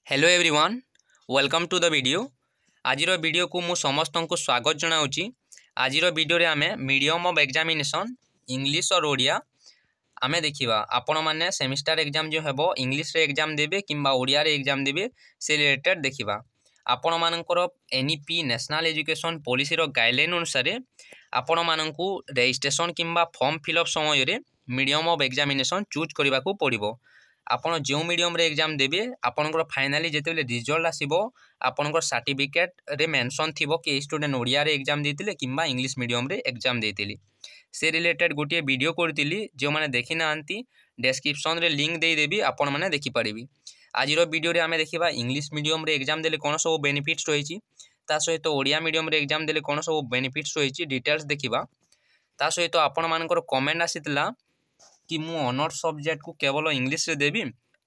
Hello everyone welcome to the video. आजिर video को मु समस्त को स्वागत जनाऊँगी। आजिर वीडियो रे आमे मीडियम ऑफ एग्जामिनेशन इंग्लिश और ओडिया आमे देखिबा। आपण माने सेमिस्टर एग्जाम जो हेबो इंग्लिश रे एग्जाम देबे किंबा ओडिया रे एग्जाम देबे से रिलेटेड देखिबा। आपण मानकर एनईपी नेशनल एजुकेशन पॉलिसी रो गाइडलाइन अनुसार आपण मानकू रजिस्ट्रेशन किंबा फॉर्म फिलअप समय रे मीडियम ऑफ एग्जामिनेशन चूज करबा को पड़िबो। आपण जो मीडियम रे एग्जाम देबे आपनकर फाइनली जेतेबेले रिजल्ट आसीबो आपनकर सर्टिफिकेट रे मेंशन थिबो कि स्टूडेंट ओडिया रे एग्जाम देतिले किंबा इंग्लिश मीडियम रे एग्जाम देतिले। से रिलेटेड गोटे वीडियो करतिली जो माने देखि नांती डिस्क्रिप्शन रे लिंक दे देबी आपण माने देखि परिबी। आजिरो वीडियो रे आमे देखिबा इंग्लिश मीडियम रे एग्जाम देले कोन सब बेनिफिट्स रहिछि, ता सहित ओडिया मीडियम रे एग्जाम देले कोन सब बेनिफिट्स रहिछि डिटेल्स देखिबा। ता सहित आपण मानकर कमेंट आसीतला कि मु ऑनर्स सब्जेक्ट को केवल इंग्लिश रे देबी,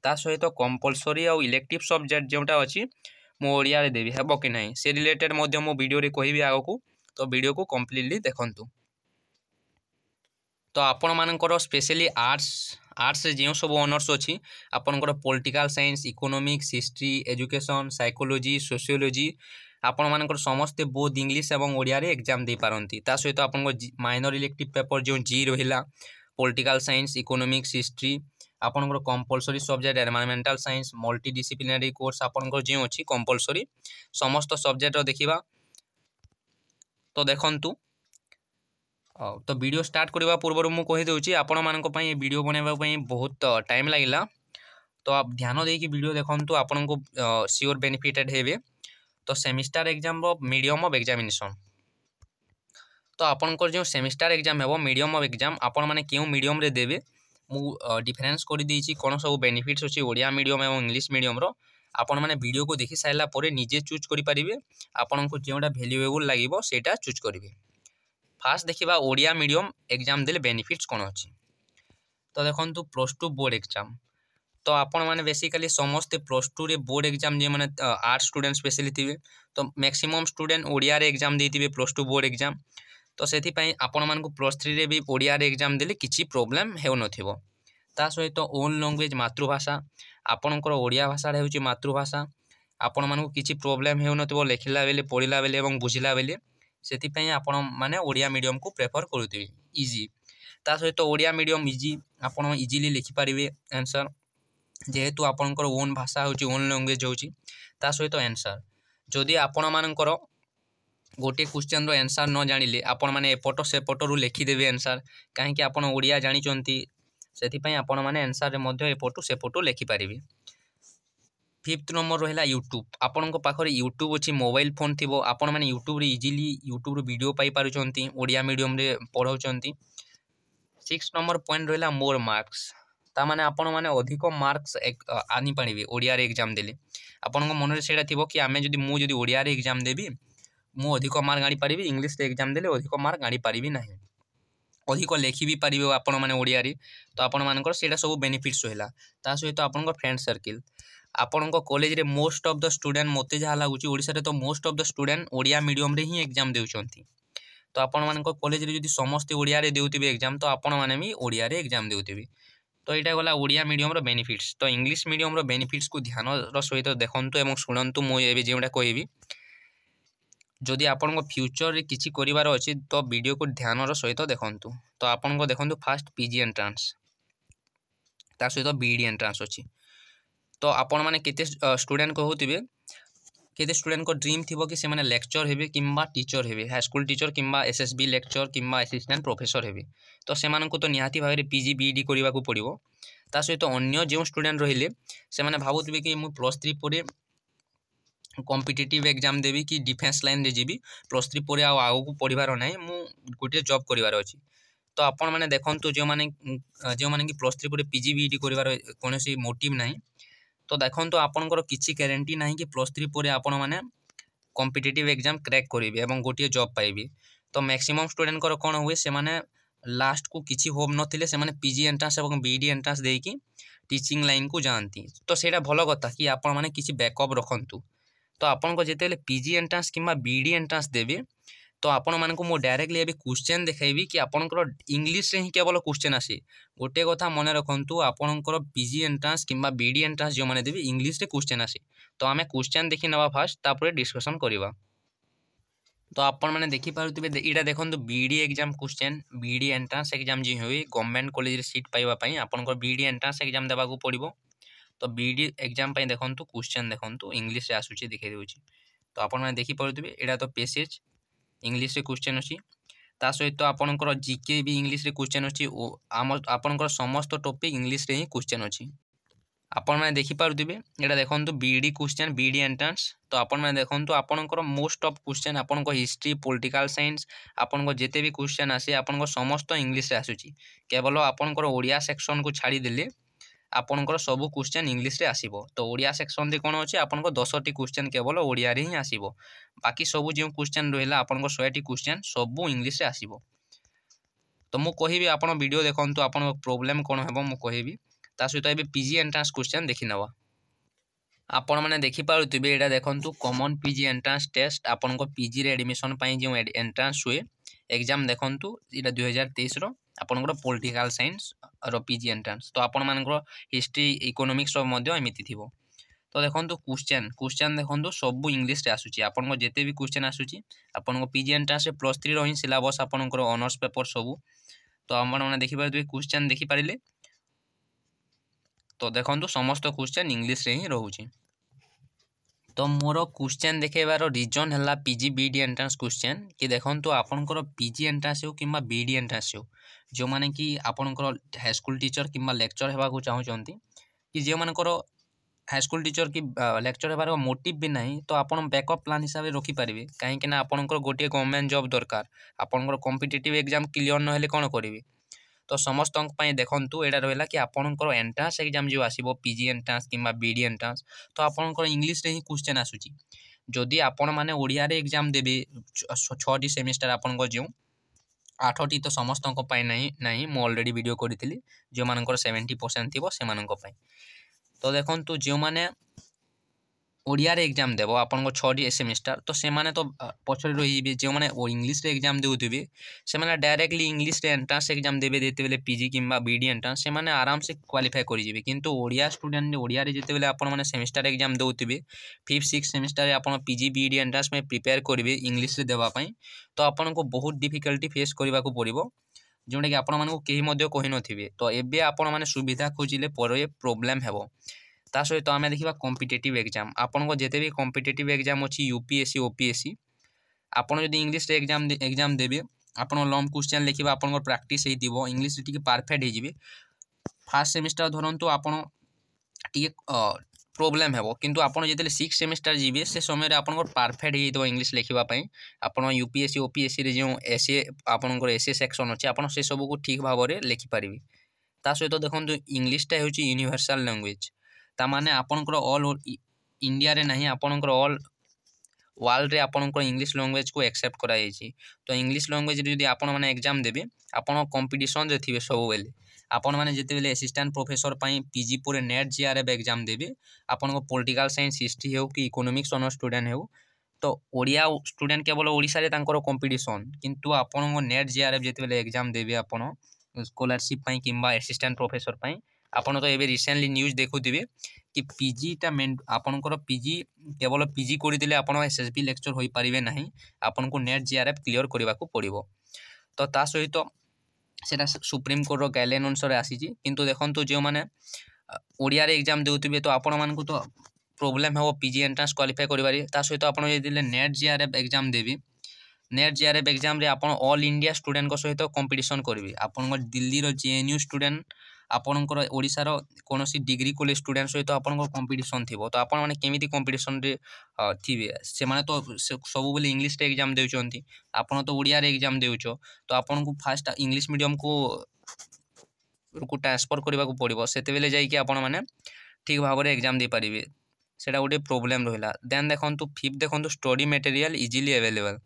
ता सहित कंपलसरी और इलेक्टिव सब्जेक्ट जोटा अछि मु ओडिया रे देबी हेबो कि नहीं से रिलेटेड मध्य मो वीडियो रे कहिबी आगो। तो वीडियो को कंप्लीटली देखंतु। तो आपण मानकर स्पेशली आर्ट्स रे जो सब ऑनर्स अछि आपनकर political science, economics, history, education, psychology, sociology आपण मानकर समस्त बोथ इंग्लिश एवं ओडिया रे एग्जाम दे पारंती। ता सहित आपन माइनर इलेक्टिव पेपर जो जी रहिला पॉलिटिकल साइंस, इकोनॉमिक्स, हिस्ट्री आपनकर compulsory subject environmental science, multi disciplinary course आपनकर जो अछि कंपलसरी समस्त सब्जेक्ट रो देखिबा। तो देखंतु तो वीडियो स्टार्ट करबा पूर्व मु कहि देउची आपण मानक पई वीडियो बनाबा पई बहुत टाइम लागिला। तो आप ध्यान देकी वीडियो देखंतु आपण को श्योर बेनिफिटेड हेबे। तो सेमिस्टर एग्जाम रो मीडियम ऑफ एग्जामिनेशन तो आपनकर जो सेमिस्टर एग्जाम हेबो मीडियम ऑफ एग्जाम आपण माने केउ मीडियम रे देबे मु डिफरेंस कर देइची कोन सब बेनिफिट्स अछि ओडिया मीडियम एवं इंग्लिश मीडियम रो। आपण माने वीडियो को देखि साइला परे निजे चूज करि परिबे आपण को जेउडा वैल्यूएबल लागिवो सेटा चूज करिवे। फास्ट देखिबा ओडिया मीडियम एग्जाम देले बेनिफिट्स कोन अछि। तो देखंतु प्लस 2 बोर्ड एग्जाम तो आपण माने बेसिकली समस्त प्लस 2 रे बोर्ड एग्जाम जे माने आर्ट्स स्टूडेंट स्पेशली थिबे तो मैक्सिमम स्टूडेंट ओडिया रे एग्जाम देतिबे प्लस 2 बोर्ड एग्जाम। तो से आपण मानक प्लस 3 रे भी ओडिया रे एग्जाम देले किछि प्रॉब्लम हेउ नथिबो। ता सहित ओन लैंग्वेज मातृभाषा आपणकर ओडिया भाषा हेउची मातृभाषा आपण मानक किछि प्रॉब्लम हेउ नथिबो लेखिला बेले पढिला बेले एवं बुझिला बेले सेति पई आपण माने ओडिया मीडियम को प्रेफर करथिबे इजी। ता सहित ओडिया मीडियम इजी आपण इजीली लिखि परिबे आंसर जेहेतु आपणकर ओन भाषा होची ओन लैंग्वेज होची। ता सहित आंसर जदि आपण मानकर गोटे क्वेश्चन रो आंसर न जानिले आपण माने एपट सेपट रु लिखि देबे आंसर काहे कि आपण ओडिया जानि चंती सेति पई आपण माने आंसर रे मध्ये एपट सेपट लिखि परिबे। 5th नंबर रहला यूट्यूब आपण को पाखरे यूट्यूब अछि मोबाइल फोन थिबो आपण माने यूट्यूब रे इजीली यूट्यूब रो वीडियो पाई पारु चंती ओडिया मीडियम रे पढौ चंती। 6 नंबर पॉइंट रहला मोर मार्क्स ता माने आपण माने अधिक मार्क्स आनी पारिबे ओडिया रे एग्जाम देले आपण को मन रे सेडा थिबो कि आमे जदि मु जदि ओडिया रे एग्जाम देबी मु अधिक मार्क आनी पारिबी इंग्लिश रे एग्जाम देले अधिक मार्क आनी पारिबी नाही अधिक लेखि भी पारिबे आपण माने ओडिया रे। तो आपण मानकर सेडा सब बेनिफिट्स होइला। ता सहित आपनकर फ्रेंड सर्किल आपण को कॉलेज रे मोस्ट ऑफ द स्टूडेंट मोते जहा लागुची ओडिसा रे तो most of the student Odia medium रे ही एग्जाम देउचंती। तो आपण मानकर कॉलेज रे जदि समस्त ओडिया रे देउतिबे एग्जाम तो आपण माने भी ओडिया रे एग्जाम देउतिबे। तो एटा गला ओडिया मीडियम रो बेनिफिट्स। तो इंग्लिश मीडियम रो बेनिफिट्स को ध्यान रो सहित देखंतु एवं सुनंतु मो एबे जेउडा कहिबी जदि आपण को फ्यूचर रे किछि करिवार अछि तो वीडियो को ध्यान रो सहित देखंतु। तो आपण को देखंतु फास्ट पीजी एंट्रेंस ता सहित बीडी एंट्रेंस अछि। तो आपण माने केते स्टूडेंट कहउतिबे केते स्टूडेंट को ड्रीम थिबो कि से माने लेक्चर हेबे किंबा टीचर हेबे हाई स्कूल टीचर किंबा एसएसबी लेक्चर किंबा असिस्टेंट प्रोफेसर हेबे। तो से मानन को तो निहाती भाबरे पीजी बीडी करिवा को पड़िबो। ता सहित अन्य जे स्टूडेंट रहिले से माने भाबुतिबे कि मु प्लस 3 परे कॉम्पिटिटिव एग्जाम देबी कि डिफेंस लाइन रे जीबी प्लस 3 परे आगो को पढिबार नाही मु गोटे जॉब करिवार अछि। तो आपण माने देखंतु जो माने कि प्लस 3 परे पीजी बीडी करिवार कोनोसी मोटिव नाही तो देखंतु आपनकर किछि गारंटी नाही कि प्लस 3 परे आपण माने कॉम्पिटिटिव एग्जाम क्रैक करिवे एवं गोटे जॉब पाइबे। तो मैक्सिमम स्टूडेंट कर कोन हुए से माने लास्ट को किछि होप नथिले से माने पीजी एंट्रेंस एवं बीडी एंट्रेंस देकी टीचिंग लाइन को जानती। तो सेटा भलो कथा कि आपण माने किछि बैकअप रखंतु। तो आपण को जेतेले पीजी एंट्रेंस किंबा बीडी एंट्रेंस देबे तो आपण मानकु मो डायरेक्टली एबे क्वेश्चन देखाइबी कि आपनकर इंग्लिश रे ही केवल क्वेश्चन आसी। गोटे कथा मने रखंतु आपनकर पीजी एंट्रांस किंबा बीडी एंट्रांस जो माने देबी इंग्लिश रे क्वेश्चन आसी। तो आमे क्वेश्चन देखि नवा फास्ट तापर डिस्कशन करिवा। तो आपण माने देखि पारुथिबे इडा देखंतु बीडी एग्जाम क्वेश्चन बीडी एंट्रांस एग्जाम जे होई गवर्नमेंट कॉलेज रे सीट पाइबा पई आपनकर बीडी एंट्रांस एग्जाम देबा को पड़िबो। तो बीडी एग्जाम पई देखंतु क्वेश्चन देखंतु इंग्लिश रे आसुची देखै देउची। तो आपण माने देखि पारुथिबे एडा तो पैसेज इंग्लिश रे क्वेश्चन अछि। ता सहित आपनकर जीके भी इंग्लिश रे क्वेश्चन अछि। आपनकर समस्त टॉपिक इंग्लिश रे ही क्वेश्चन अछि। आपण माने देखि पारुथिबे एडा देखंतु बीडी क्वेश्चन बीडी एंट्रांस। तो आपण माने देखंतु आपनकर मोस्ट ऑफ क्वेश्चन आपनकर हिस्ट्री पॉलिटिकल साइंस आपनकर जेते भी क्वेश्चन आसे आपनकर समस्त इंग्लिश रे आसुची। केवल आपनकर ओडिया सेक्शन को छाड़ी देले आपनकर सब क्वेश्चन इंग्लिश रे आसीबो। तो ओडिया सेक्शन रे कोन अछि आपनकर 10 टी क्वेश्चन केवल ओडिया रे ही आसीबो। बाकी सब जो क्वेश्चन रहला आपनकर 100 टी क्वेश्चन सब इंग्लिश रे आसीबो। तो मु कहिबी आपण वीडियो देखंतु आपण प्रॉब्लम कोन हेबो मु कहिबी। ता सहित एबे पीजी एंट्रांस क्वेश्चन देखि नवा। आपण माने देखि पारुथिबे एडा देखंतु कॉमन पीजी एंट्रांस टेस्ट आपनकर पीजी रे एडमिशन पई जो एंट्रांस हुए एग्जाम देखंतु एडा 2023 रो आपनकर पॉलिटिकल साइंस रो पीजी एंट्रांस। तो आपण मानकर हिस्ट्री इकोनॉमिक्स रो मध्ये एमिति थिबो। तो देखंतु क्वेश्चन देखंतु सब इंग्लिश रे आसुची। आपनकर जेते भी क्वेश्चन आसुची आपनकर पीजी एंट्रांस रे +3 रो ही सिलेबस आपनकर ऑनर्स पेपर सब। तो आपण माने देखि पारुथिबे क्वेश्चन देखि पारिले। तो देखंतु समस्त क्वेश्चन इंग्लिश रे ही रहउची। तो मोर क्वेश्चन देखेबार रीजन हला पीजी बीडी एंट्रांस क्वेश्चन कि देखंतु आपनकर पीजी एंट्रांस हो किंबा बीडी एंट्रांस हो जो माने कि आपनकर हाई स्कूल टीचर किंबा लेक्चर हेबा को चाहउचंती कि जे मानकर हाई स्कूल टीचर की लेक्चर हेबार मोटिव भी नहीं तो आपन बैकअप प्लान हिसाब से रखि पारिबे। काहे कि ना आपनकर गोटे गवर्नमेंट जॉब दरकार आपनकर कॉम्पिटिटिव एग्जाम क्लियर न हेले कोन करिवे। तो समस्त पई देखंतु एडा रहला कि आपनकर एंट्रांस एग्जाम जो आसीबो पीजी एंट्रांस किंबा बीडी एंट्रांस तो आपनकर इंग्लिश रे ही क्वेश्चन आसुची। जदि आपण माने ओडिया रे एग्जाम देबे 6 टी सेमेस्टर आपनकर जो 8 टी तो समस्त पई नहीं मु ऑलरेडी वीडियो करितली जो मानकर 70% थिबो से मानक पई। तो देखंतु जो माने ओडिया रे एग्जाम देबो आपन को 6 टी सेमेस्टर तो से माने तो पछरे रहिबे जे माने ओ इंग्लिश रे एग्जाम देउथिबे से माने डायरेक्टली इंग्लिश रे एंट्रांस एग्जाम देबे देते बेले पीजी किंबा बीडी एंट्रांस से माने आराम से क्वालिफाई करि जिवे। किंतु ओडिया स्टूडेंट ओडिया रे जेते बेले आपन माने semester exam देउथिबे 5th 6th semester रे आपन पीजी बीडी एंट्रांस में प्रिपेयर करिवे इंग्लिश रे देबा पई तो आपन को बहुत डिफिकल्टी फेस करबा को पड़िबो जोंडे कि आपन माने को केही मध्ये कहि नथिबे। तो एबे आपन माने सुविधा खोजिले परे प्रॉब्लम हेबो। ता सहित आमे देखिबा कॉम्पिटिटिव एग्जाम आपन को जेते भी कॉम्पिटिटिव एग्जाम अछि यूपीएससी ओपीएससी आपन जदि इंग्लिश रे एग्जाम देबे आपन लॉन्ग क्वेश्चन लिखिबा आपन को प्रैक्टिस हेइ दिबो इंग्लिश टिके परफेक्ट हेइ जिवे। फर्स्ट सेमेस्टर धरंतु आपन टिके प्रॉब्लम हेबो किंतु आपन जेते 6 सेमेस्टर जिवे से समय रे आपन को परफेक्ट हेइ दिबो इंग्लिश लिखिबा पई। आपन यूपीएससी ओपीएससी रे जो एसए आपन को एसए सेक्शन अछि आपन से सब को ठीक भाव रे लिखि परिबे। ता सहित देखंतु इंग्लिश टा होछि यूनिवर्सल लैंग्वेज ता माने आपनकर ऑल इंडिया रे नहीं आपनकर ऑल वर्ल्ड रे आपनकर इंग्लिश लैंग्वेज को एक्सेप्ट करा जायछि। तो इंग्लिश लैंग्वेज रे जदि आपन माने एग्जाम देबे आपन कंपटीशन रे थिबे सब बेले आपन माने जेते बेले असिस्टेंट प्रोफेसर पई पीजी पुरे नेट जीआरएफ एग्जाम देबे आपन को पॉलिटिकल साइंस हिस्ट्री हो कि इकोनॉमिक्स ऑनर स्टूडेंट हो तो ओडिया स्टूडेंट केवल ओडिसा रे तांकर कंपटीशन किंतु आपन को नेट जीआरएफ जेते बेले एग्जाम देबे आपन स्कॉलरशिप पई किंबा असिस्टेंट प्रोफेसर पई आपन तो एबे रिसेंटली न्यूज़ देखुथिबे कि पीजी टा आपनकर पीजी केवल पीजी करि दिले आपन एसएसबी लेक्चर होई परिबे नाही आपन को नेट जीआरएफ क्लियर करबा को पड़िबो। तो ता सहित सेटा सुप्रीम कोर्ट रो गाइडलाइन अनुसार आसीची किंतु देखंतु जे माने ओडिया रे एग्जाम देउथिबे तो आपन मान को तो प्रॉब्लम हेबो पीजी एंट्रेंस क्वालिफाई करबारी। ता सहित आपन जे दिले नेट जीआरएफ एग्जाम देबी नेट जीआरएफ एग्जाम रे आपन ऑल इंडिया स्टूडेंट को सहित कंपटीशन करबी आपन जेएनयू रो जेएनयू स्टूडेंट आपनकर ओडिसा रो कोनोसी डिग्री कॉलेज स्टूडेंट सहित आपनकर कंपटीशन थिबो। तो आपन माने केमिति कंपटीशन रे थिबे से माने तो सब बेले इंग्लिश रे एग्जाम देउचंती आपन तो ओडिया रे एग्जाम देउचो तो आपन को फास्ट इंग्लिश मीडियम को ट्रांसफर करबा को पड़िबो सेते बेले जाई कि आपन माने ठीक भाव रे एग्जाम दे परिबे सेटा गोटे प्रॉब्लम रहिला। देन देखंतु फिफ्थ देखंतु study material easily available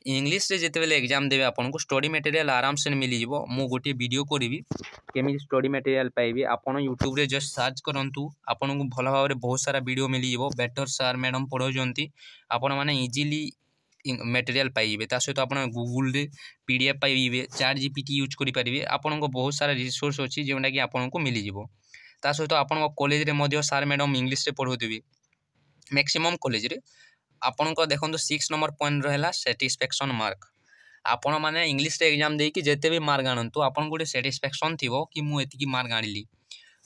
English रे जेते बेले एग्जाम देबे आपन को स्टडी मटेरियल आराम से मिली जिवो। मु गोटे वीडियो करिवि केमि स्टडी मटेरियल पाइबे आपन यूट्यूब रे जस्ट सर्च करंतु आपन को भलो भाव रे बहुत सारा वीडियो मिली जिवो बेटर सर मैडम पढौ जंती आपन माने इजीली मटेरियल पाइबे ता सहित आपण गूगल रे पीडीएफ पाइबे चैट जीपीटी यूज करि परिबे आपण को बहुत सारा रिसोर्स अछि जेउडा कि आपण को मिली जिवो ता सहित आपण कॉलेज रे मध्य सर मैडम इंग्लिश रे पढौथिबे मैक्सिमम कॉलेज रे आपण को देखंतु 6 नंबर पॉइंट रहला सैटिस्फैक्शन मार्क आपण माने इंग्लिश रे एग्जाम देकी जेते भी मार्क आनंतु आपण गोटे सैटिस्फैक्शन थिवो कि मु एतिकी मार्क आनिली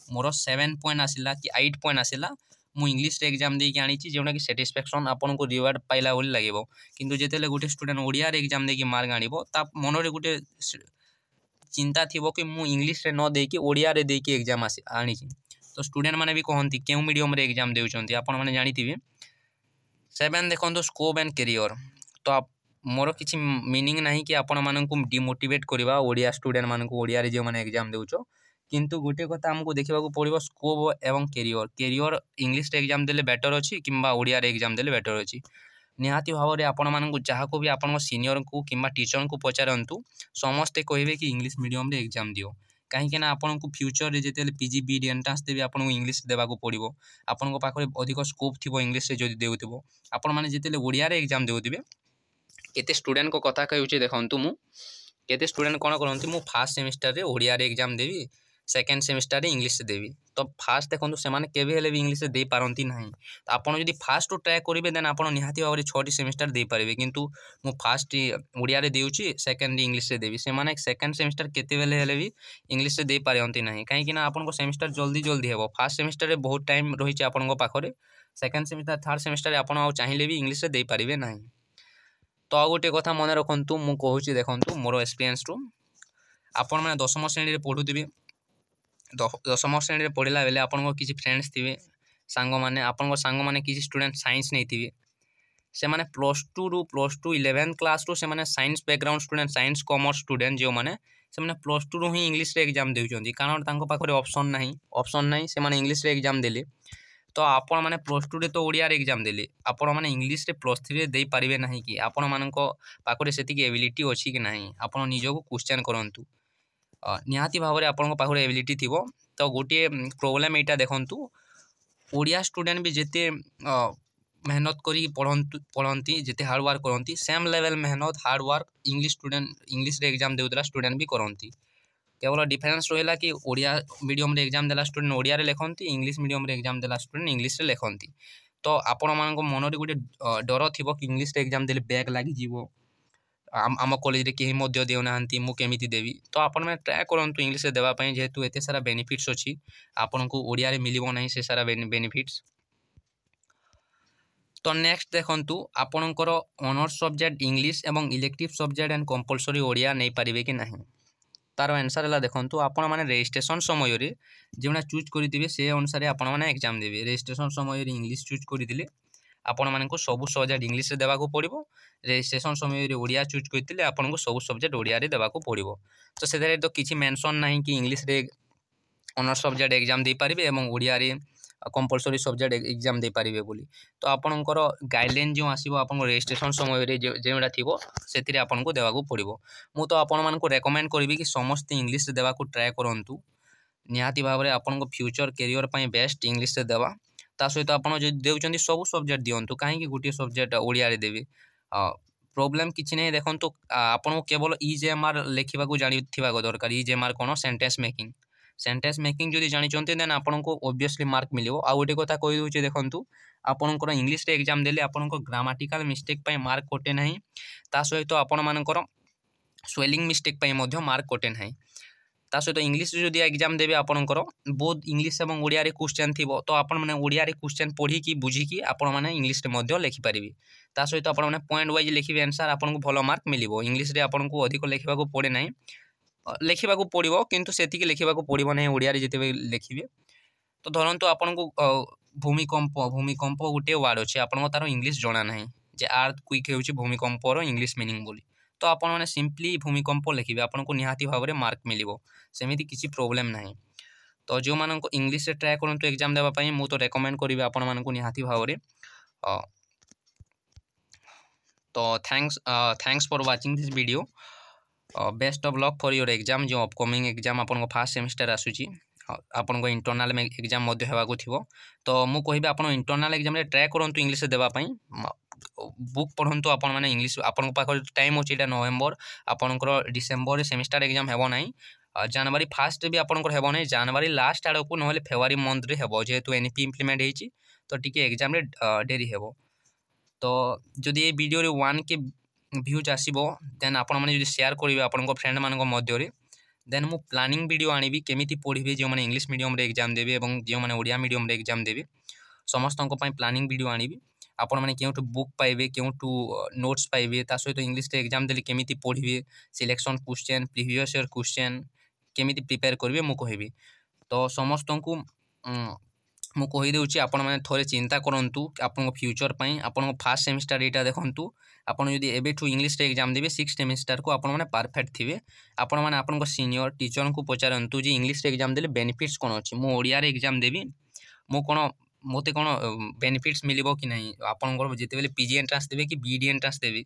मोर 7 पॉइंट आसिला कि 8 पॉइंट आसिला मु इंग्लिश रे एग्जाम देकी आनीची जेउना कि सैटिस्फैक्शन आपण को रिवार्ड पाइला बोली लागेबो किंतु जेतेले गोटे स्टूडेंट ओडिया रे एग्जाम देकी मार्क आनिबो ता मन रे गोटे चिंता थिवो कि मु इंग्लिश रे न देकी ओडिया रे देकी एग्जाम आनीची तो स्टूडेंट माने भी कहंती केउ मीडियम रे एग्जाम देउचंती आपण माने जानिथिबे 7 देखंतु स्कोप एंड करियर तो मोर किसी मीनिंग नहीं कि आपण मानक डिमोटिवेट करवा ओडिया स्टूडेंट मानक ओडिया रे जो माने एग्जाम देउचो किंतु गोटे कथा हमको देखा पड़ो स्कोप एवं करियर करियर इंग्लिश रे एग्जाम देले बेटर अच्छी कि ओडिया रे एग्जाम देले बेटर अच्छी निहाती भाव में आपण मानक जहाँ को भी आपण सीनियर को किंबा टीचर को पचारतु समस्ते कहे कि इंग्लिश मीडियम रे एग्जाम दियो कहीं आपन को फ्यूचर रे जेते पीजी बीडी एंट्रांस देबे आपन को इंग्लिश देबाको पड़िबो आपन को पाखरे अधिक स्कोप थिबो इंग्लिश रे जदि देउथिबो आपन माने जेते ओडिया रे एग्जाम देउथिबे केते स्टूडेंट को कथा कहउचे देखंतु मु केते स्टूडेंट कोन करंती मु फर्स्ट सेमेस्टर रे ओडिया रे एग्जाम देबी सेकेंड सेमेस्टर रे इंग्लिश देवी तो फास्ट देखो से केवे हेले भी इंग्लिश दे पारंती नहीं तो आपन जदि फास्ट ट्राए करेंगे देन आपन निहाती भाव में 6टी सेमेस्टर दे पारे किंतु मु फास्ट ओडिया रे देउची सेकेंड इंग्लिश रे देवी से माने सेकेंड सेमेस्टर केते बेले हेले भी इंग्लिश दे पारंती नहीं कहीं ना आपन को सेमेस्टर जल्दी जल्दी हेबो फर्स्ट सेमेस्टर रे बहुत टाइम रही आपन को पाखरे सेकेंड सेमेस्टर थर्ड सेमेस्टर आपन आ चाहिए भी इंग्लिश दे पारिबे नहीं तो आ गोटे कथा मन रखंतु मु कहूची देखंतु मोर एक्सपीरियंस रु आपन माने 10म श्रेणी रे पढुथिबे 10म श्रेणी रे पढ़ला बेले आपन को किसी फ्रेंड्स थिबे सांग माने आपन को सांग माने किसी स्टूडेंट साइंस नहीं थिबे से माने +2 11th क्लास रो से माने science background student science commerce student जो माने से माने +2 रो ही इंग्लिश रे एग्जाम देउचंती कारण तांको पाखरे ऑप्शन नहीं से माने इंग्लिश रे एग्जाम देले तो आपण माने +2 रे तो ओडिया रे एग्जाम देले आपण माने इंग्लिश रे +3 रे देई पारिबे नहीं कि आपण माननको पाखरे सेति की एबिलिटी अछि कि नहीं आपण निजो को क्वेश्चन करंतु निहाती भाव में आपन पाखरे एबिलिटी थिबो तो गोटे प्रोब्लेम एटा देखंतु ओडिया स्टूडेंट भी जेते मेहनत करी पढ़ंती जेते हार्ड वर्क करंती सेम लेवल मेहनत hard work English student English रे एग्जाम देउतला स्टूडेंट भी करंती केवल डिफरेंस रहला कि ओडिया मीडियम रे एग्जाम देला स्टूडेंट ओडिया रे लेखंती इंग्लिश मीडियम रे एग्जाम देला स्टूडेंट इंग्लिश रे लेखंती तो आपण मानक मन रे गोटे डर थिबो कि इंग्लिश रे एग्जाम देले बैक लागि जीवो आम कॉलेज रे केही मध्य देउ नाहंती मु केमिति देवी तो आपण में ट्राई करंतु इंग्लिश रे देबा पई जेहेतु एते सारा बेनिफिट्स अछि आपण को ओडिया रे मिलिबो नाही से सारा बेनिफिट्स तो नेक्स्ट देखंतु आपणकर ऑनर्स सब्जेक्ट इंग्लिश एवं elective subject and compulsory Odia नहीं पारिबे कि नहीं तार आंसर है देखंतु आपण माने रजिस्ट्रेशन समय रे जेना चूज करिदिबे से अनुसार आपण माने एग्जाम देबे रजिस्ट्रेशन समय रे इंग्लिश चूज करिदिले आपण मानक सब सब्जेक्ट इंग्लिश रे देबाको पड़िबो रजिस्ट्रेशन समय रे ओडिया चूज करथिले आपण को सब सब्जेक्ट ओडिया रे देबाको पड़िबो तो सेदरे तो किछि मेंशन नाही कि इंग्लिश रे ऑनर्स सब्जेक्ट एग्जाम दे पारिबे एवं ओडिया रे कंपलसरी सब्जेक्ट एग्जाम दे पारिबे बोली तो आपणकर गाइडलाइन जो आसीबो आपण रजिस्ट्रेशन समय रे जेउडा थिबो सेतिरे आपण को देबाको पड़िबो मु तो आपण मानक रेकमेंड करबी कि समस्त इंग्लिश रे देबाको ट्राई करंतु निहाती भाव में आपण को फ्यूचर करियर पई बेस्ट इंग्लिश रे देबा ता सहित आपण जे देउचंदी सब सब्जेक्ट दियंतु काहे कि गोटे सब्जेक्ट ओडिया रे देबे प्रॉब्लम किछि नै देखंतु आपण को केवल ईजेएमआर लेखिबा को जानि थिबा को दरकार ईजेएमआर कोन सेंटेंस मेकिंग जदि जानि चंते देन आपण को ऑब्वियसली मार्क मिलिबो आ गोटे कथा कहि दोचे देखंतु आपणकर इंग्लिश रे एग्जाम देले आपणको ग्रामेटिकल मिस्टेक पई मार्क कोटे नाही ता सहित आपण मानकर स्वेलिंग मिस्टेक पई मध्ये मार्क कोटे नाही ता सहित इंग्लिश जदि एग्जाम देबे आपणकर बोथ इंग्लिश एवं ओडिया रे क्वेश्चन थिबो तो आपण माने ओडिया रे क्वेश्चन पढी की बुझी की आपण माने इंग्लिश रे मध्ये लिखि परिबे ता सहित आपण माने पॉइंट वाइज लिखिबे आंसर आपण को भलो मार्क मिलिबो इंग्लिश रे आपण को अधिक लिखिबा को पड़े नाही लिखिबा को पड़िबो किंतु सेति के लिखिबा को पड़िबो नाही ओडिया रे जते लिखिबे तो धरंतु आपण को भूमिकंप गोटे वर्ड अछि आपण को तारो इंग्लिश जणा नाही जे अर्थ क्विक हेउछि भूमिकंप रो इंग्लिश मीनिंग बोली तो आपण माने सिंपली भूमिकंप लिखिबे आपण को निहाती भाव में मार्क मिलिबो सेमिति किछि प्रॉब्लम नाही तो जो मानन को इंग्लिश रे ट्राई करंतु एग्जाम देबा पई मु तो रेकमेंड करिवे आपण मानन को निहाती भाव में तो thanks for watching this video best of luck for your exam जो अपकमिंग एग्जाम आपण को फर्स्ट सेमेस्टर आसुची आपण को इंटरनल में एग्जाम मध्ये हेबा को थिबो तो मु कहिबे आपण इंटरनल एग्जाम रे ट्राई करंतु इंग्लिश रे देबा पई बुक पढ़ंतु आपण माने इंग्लिश आपण पाखर टाइम अछि एटा नवेम्बर आपनकर डिसेंबर सेमिस्टर एग्जाम हेबो नाही जनवरी फास्ट भी आपनकर हेबो नाही जनवरी लास्ट आड़ को नहले फेब्रुआरी मंथ रे हेबो जेहेतु एनईपी इम्प्लीमेंट हेछि तो टिके एग्जाम रे डेरी हेबो तो जदि ए वीडियो रे 1 के व्यूज आसीबो देन आपण माने जदि शेयर करिवे आपनकर फ्रेंड मानक मध्य रे देन मु प्लानिंग वीडियो आनिबी केमिति पढ़िबे जो माने इंग्लिश मीडियम रे एग्जाम देबे एवं जो माने ओडिया मीडियम रे एग्जाम देबे समस्त पई प्लानिंग वीडियो आनिबी आपण माने केउटु बुक पाइबे केउटु नोट्स पाइबे ता सहित इंग्लिश रे एग्जाम देली केमिति पढ़िबे selection question previous year question केमिति प्रिपेयर करिवे मु कहिबी तो समस्त को मु कहि देउची आपण माने थोरे चिंता करंतु आपन फ्यूचर पई आपण फर्स्ट सेमिस्टर एटा देखंतु आपण यदि एबेठू इंग्लिश रे एग्जाम देबे 6 सेमिस्टर को आपण माने परफेक्ट थिबे आपण माने आपन सीनियर टीचर को पचारंतु जे इंग्लिश रे एग्जाम देले बेनिफिट्स कोन अछि मु ओडिया रे एग्जाम देबी मु कोन मोते कोन बेनिफिट्स मिलिबो कि नहीं आपन जेते बेले पीजी एंट्रेंस देबे कि बीडी एंट्रेंस देबे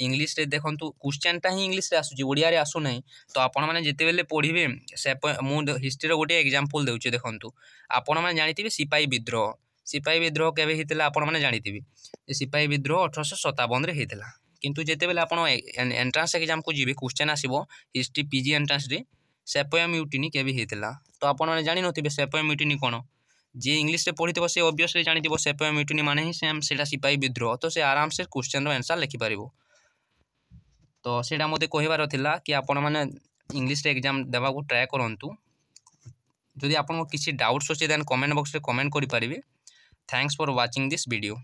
इंग्लिश रे देखंतु क्वेश्चन टा ही इंग्लिश रे आसु ओडिया रे आसु नहीं तो आपण माने जेते बेले पढ़िबे से मु हिस्ट्री रो गोटे एग्जांपल देउचे देखंतु आपण माने जानिथिबे सिपाही विद्रोह केबे हितला आपण माने जानिथिबे ए सिपाही विद्रोह 1857 रे हितला किंतु जेते बेले आपण एंट्रेंस एग्जाम को जीबे क्वेश्चन आसीबो हिस्ट्री पीजी एंट्रेंस रे सेपोया म्यूटिनी केबे हितला तो आपण माने जानि नथिबे सेपोया म्यूटिनी कोन जे इंग्लिश रे पढ़िथिबो से ऑब्वियसली जानिथिबो सेपोया म्यूटिनी माने ही सेम सेटा सिपाही विद्रोह तो से आराम से क्वेश्चन रो आंसर लिखि पारिबो तो सेटा मते कहिबार थिला कि आपण माने इंग्लिश रे एग्जाम देबा को ट्राई करंतु जदि आपन किसी डाउट्स अछि देन कमेंट बॉक्स रे कमेंट करि पारिबे thanks for watching this video.